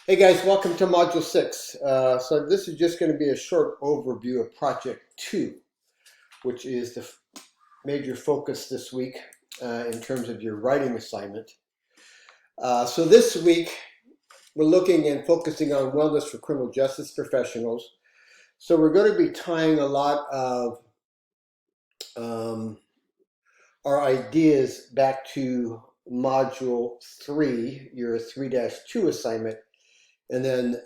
Hey guys, welcome to Module 6. So this is just going to be a short overview of Project 2, which is the major focus this week in terms of your writing assignment. So this week, we're looking and focusing on wellness for criminal justice professionals. So we're going to be tying a lot of um, our ideas back to Module 3, your 3-2 assignment, and then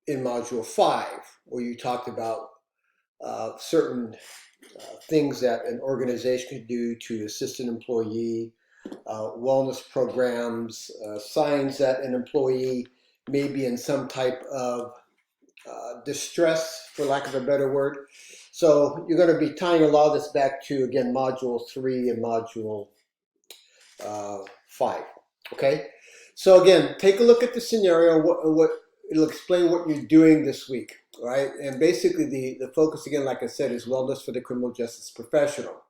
in Module 5, where you talked about certain things that an organization could do to assist an employee, wellness programs, signs that an employee may be in some type of distress, for lack of a better word. So you're going to be tying a lot of this back to, again, Module 3 and Module 5. Okay? So again, take a look at the scenario. What it'll explain what you're doing this week, right? And basically the focus, again, like I said, is wellness for the criminal justice professional.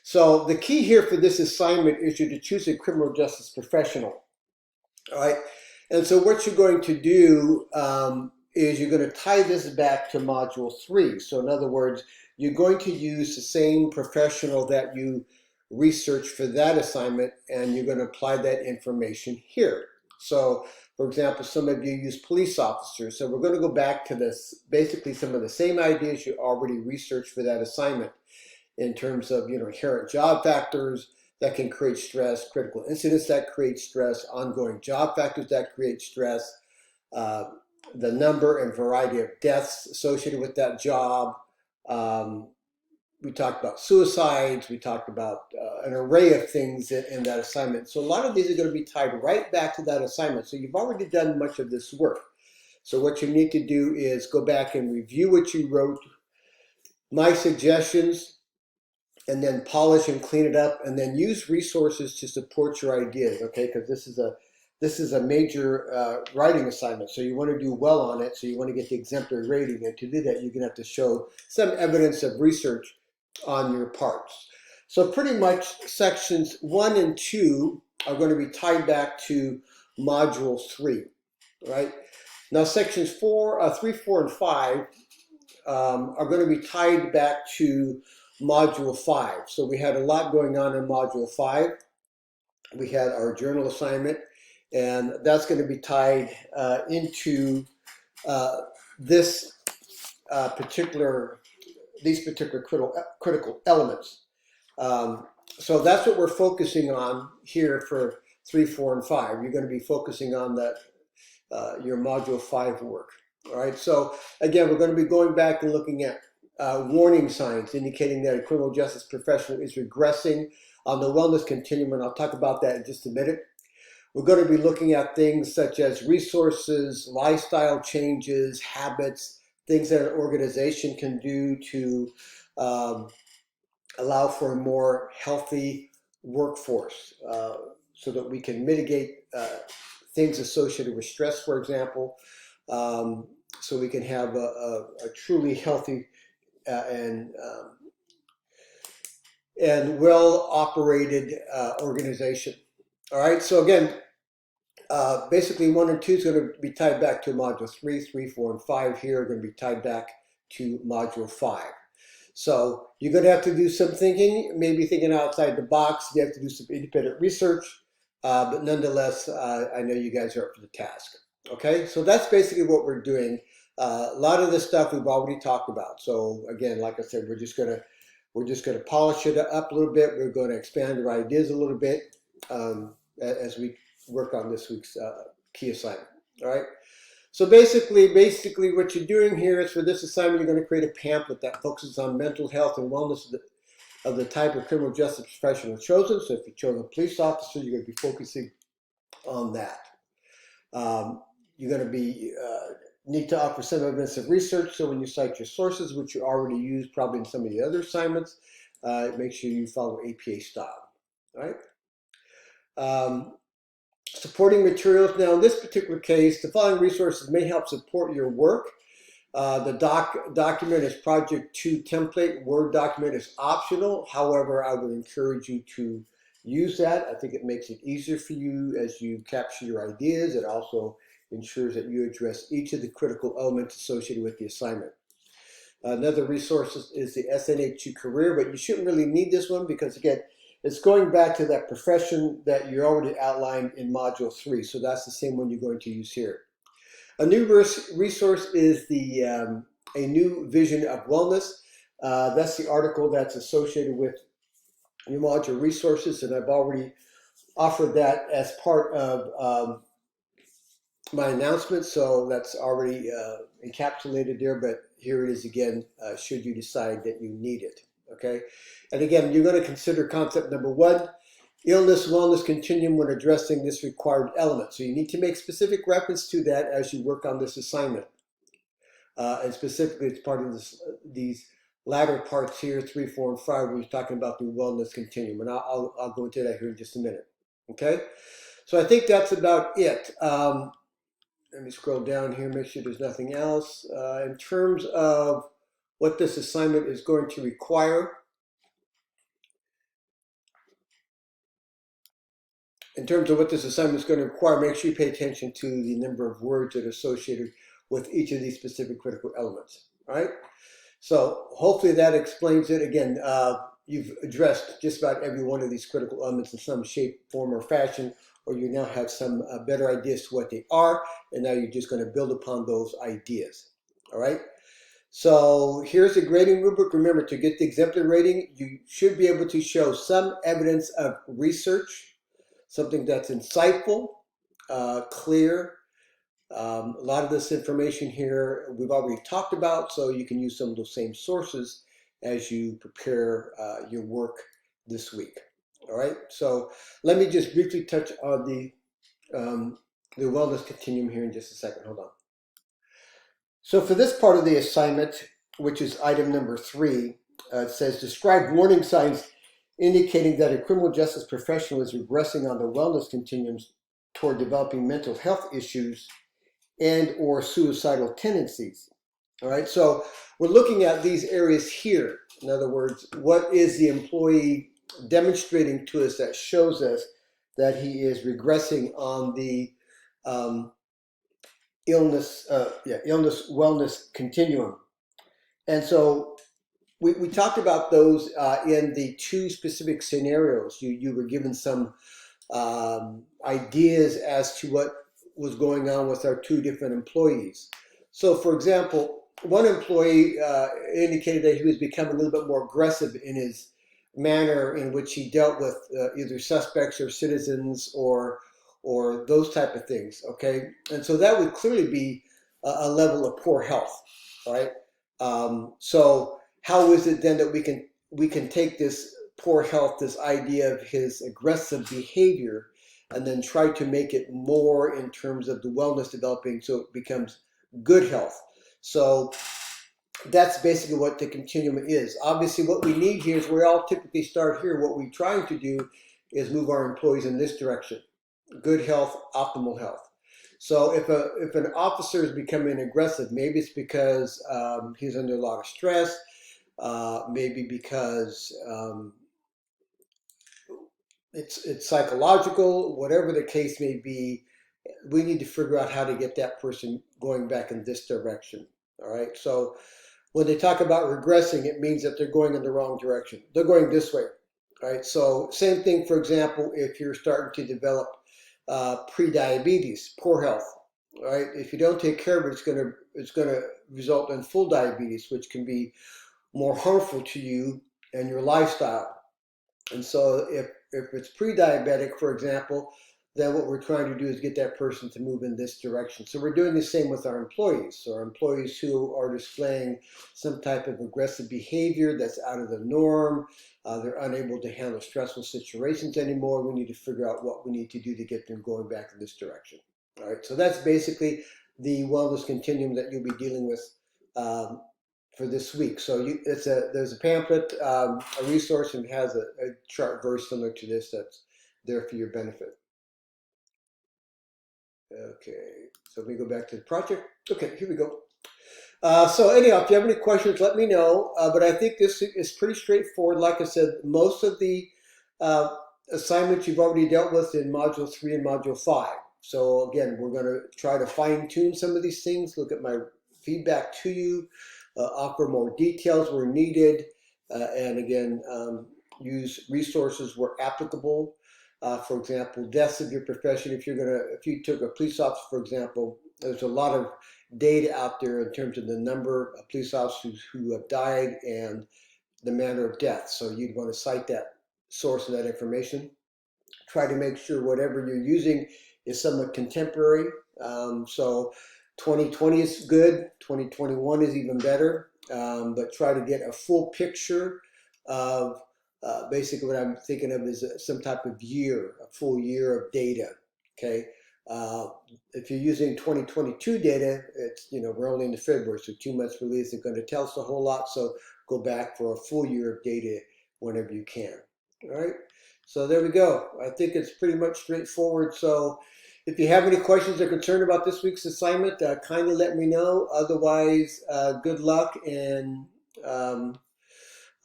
So the key here for this assignment is you to choose a criminal justice professional, all right? And so what you're going to do is you're going to tie this back to Module 3. So in other words, you're going to use the same professional that you research for that assignment, and you're going to apply that information here. So, for example, some of you use police officers. So we're going to go back to this, basically some of the same ideas you already researched for that assignment in terms of, inherent job factors that can create stress, critical incidents that create stress, ongoing job factors that create stress, the number and variety of deaths associated with that job. We talked about suicides. We talked about an array of things in that assignment. So a lot of these are going to be tied right back to that assignment. So you've already done much of this work. So what you need to do is go back and review what you wrote, my suggestions, and then polish and clean it up, and then use resources to support your ideas, okay? Because this is a major writing assignment, so you want to do well on it, so you want to get the exemplary rating, and to do that, you're going to have to show some evidence of research on your parts. So pretty much sections 1 and 2 are going to be tied back to Module 3, right? Now sections 3, 4, and 5 are going to be tied back to Module 5. So we had a lot going on in Module 5. We had our journal assignment, and that's going to be tied into this these particular critical elements. So that's what we're focusing on here for 3, 4, and 5. You're going to be focusing on that your Module 5 work. All right. So again, we're going to be going back and looking at warning signs indicating that a criminal justice professional is regressing on the wellness continuum, and I'll talk about that in just a minute. We're going to be looking at things such as resources, lifestyle changes, habits, things that an organization can do to allow for a more healthy workforce so that we can mitigate things associated with stress, for example, so we can have a truly healthy and well-operated organization. All right, so again, basically 1 and 2 is going to be tied back to Module 3, 3, 4, and 5 here are going to be tied back to Module 5. So you're going to have to do some thinking, maybe thinking outside the box. You have to do some independent research, but nonetheless, I know you guys are up for the task. Okay, so that's basically what we're doing. A lot of this stuff we've already talked about. So again, like I said, we're just gonna polish it up a little bit. We're going to expand our ideas a little bit as we work on this week's key assignment. All right. So basically, what you're doing here is for this assignment, you're going to create a pamphlet that focuses on mental health and wellness of the type of criminal justice professional chosen. So if you chose a police officer, you're going to be focusing on that. You're going to be need to offer some evidence of research. So when you cite your sources, which you already use probably in some of the other assignments, make sure you follow APA style. All right. Supporting materials. Now, in this particular case, the following resources may help support your work. The document is Project 2 template. Word document is optional. However, I would encourage you to use that. I think it makes it easier for you as you capture your ideas. It also ensures that you address each of the critical elements associated with the assignment. Another resource is the SNH2 career, but you shouldn't really need this one because, again, it's going back to that profession that you already outlined in Module 3. So that's the same one you're going to use here. A new resource is the A New Vision of Wellness. That's the article that's associated with your module resources, and I've already offered that as part of my announcement, so that's already encapsulated there, but here it is again, should you decide that you need it, okay? And again, you're going to consider concept number 1, illness wellness continuum when addressing this required element. So you need to make specific reference to that as you work on this assignment. And specifically, it's part of these latter parts here, 3, 4, and 5, where we're talking about the wellness continuum. And I'll go into that here in just a minute, okay? So I think that's about it. Let me scroll down here, make sure there's nothing else. In terms of what this assignment is going to require, make sure you pay attention to the number of words that are associated with each of these specific critical elements, all right? So hopefully that explains it. Again, you've addressed just about every one of these critical elements in some shape, form, or fashion, or you now have some better ideas to what they are, and now you're just going to build upon those ideas, all right? So here's a grading rubric. Remember, to get the exemplary rating, you should be able to show some evidence of research, something that's insightful, clear. A lot of this information here we've already talked about, so you can use some of those same sources as you prepare your work this week. All right, so let me just briefly touch on the wellness continuum here in just a second. Hold on. So for this part of the assignment, which is item number 3, it says describe warning signs indicating that a criminal justice professional is regressing on the wellness continuums toward developing mental health issues and or suicidal tendencies. All right, so we're looking at these areas here. In other words, what is the employee demonstrating to us that shows us that he is regressing on the illness wellness continuum. And so we talked about those in the 2 specific scenarios. You were given some ideas as to what was going on with our 2 different employees. So for example, one employee indicated that he was becoming a little bit more aggressive in his manner in which he dealt with either suspects or citizens or those type of things, okay? And so that would clearly be a level of poor health, right? So how is it then that we can take this poor health, this idea of his aggressive behavior, and then try to make it more in terms of the wellness developing so it becomes good health? So that's basically what the continuum is. Obviously, what we need here is we all typically start here. What we're trying to do is move our employees in this direction. Good health, optimal health. So if an officer is becoming aggressive, maybe it's because he's under a lot of stress, maybe because it's psychological, whatever the case may be. We need to figure out how to get that person going back in this direction. All right. So when they talk about regressing, it means that they're going in the wrong direction. They're going this way. Right. So same thing, for example, if you're starting to develop pre-diabetes, poor health, right? If you don't take care of it, it's gonna result in full diabetes, which can be more harmful to you and your lifestyle. And so if it's pre-diabetic, for example, then what we're trying to do is get that person to move in this direction. So we're doing the same with our employees. So our employees who are displaying some type of aggressive behavior that's out of the norm, they're unable to handle stressful situations anymore. We need to figure out what we need to do to get them going back in this direction. All right, so that's basically the wellness continuum that you'll be dealing with for this week. So there's a pamphlet, a resource, and it has a chart very similar to this that's there for your benefit. Okay, so let me go back to the project. Okay, here we go. So anyhow, if you have any questions, let me know. But I think this is pretty straightforward. Like I said, most of the assignments you've already dealt with in Module 3 and Module 5. So again, we're going to try to fine tune some of these things, look at my feedback to you, offer more details where needed, and again, use resources where applicable. For example, deaths of your profession. If you took a police officer, for example, there's a lot of data out there in terms of the number of police officers who have died and the manner of death. So you'd want to cite that source of that information. Try to make sure whatever you're using is somewhat contemporary. So 2020 is good, 2021 is even better, but try to get a full picture of basically what I'm thinking of is some type of year, a full year of data. Okay. Uh, if you're using 2022 data, it's, we're only into February, so 2 months release isn't going to tell us a whole lot. So go back for a full year of data whenever you can. All right. So there we go. I think it's pretty much straightforward. So if you have any questions or concern about this week's assignment, kindly let me know. Otherwise, good luck, and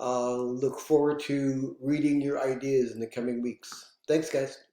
I'll look forward to reading your ideas in the coming weeks. Thanks, guys.